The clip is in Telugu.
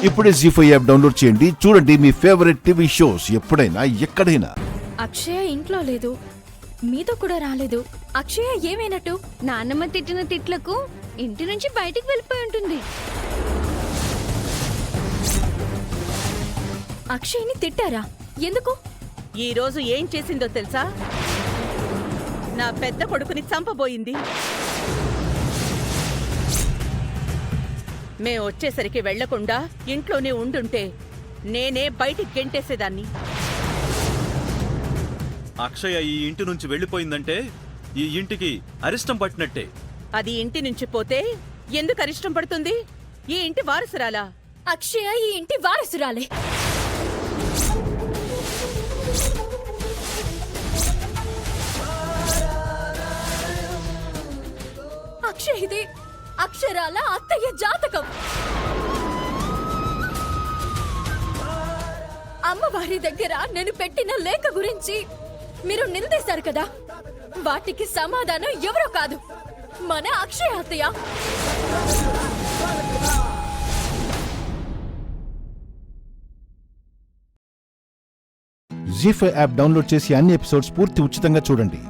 ఇప్పుడే జీ5 యాప్ డౌన్లోడ్ చేయండి. చూడండి మీ ఫేవరెట్ టీవీ షోస్ ఎప్పుడైనా ఎక్కడైనా. అక్షయ ఇంట్లో లేదు, మీతో కూడా రాలేదు. అక్షయ ఏమైనట్టు? నాన్నమ్మ తిట్టిన తిట్లకు ఇంటి నుంచి బయటికి వెళ్ళిపోయి ఉంటుంది. అక్షయ్ని తిట్టారా? ఎందుకు? ఈ రోజు ఏం చేసిందో తెలుసా? నా పెద్ద కొడుకుని చంపబోయింది. మేం వచ్చేసరికి వెళ్లకుండా ఇంట్లోనే ఉండుంటే నేనే బయటికి గెంటేసేదాన్ని. అక్షయ ఈ ఇంటి నుంచి వెళ్లిపోయిందంటే ఈ ఇంటికి అరిష్టం పట్టినట్టే. అది ఇంటి నుంచి పోతే ఎందుకు అరిష్టం పడుతుంది? ఈ ఇంటి వారసురాలా? అక్షయ ఈ ఇంటి వారసురాలే. అక్షయ్ ఇది అక్షరాల అత్తయ్య జాతకం. అమ్మవారి దగ్గర నేను పెట్టిన లేఖ గురించి మీరు నిందేశారు కదా, వాటికి సమాధానం ఎవరో కాదు, మన అక్షయ అత్తయ్య. జీ5 యాప్ డౌన్లోడ్ చేసి అన్ని ఎపిసోడ్స్ పూర్తి ఉచితంగా చూడండి.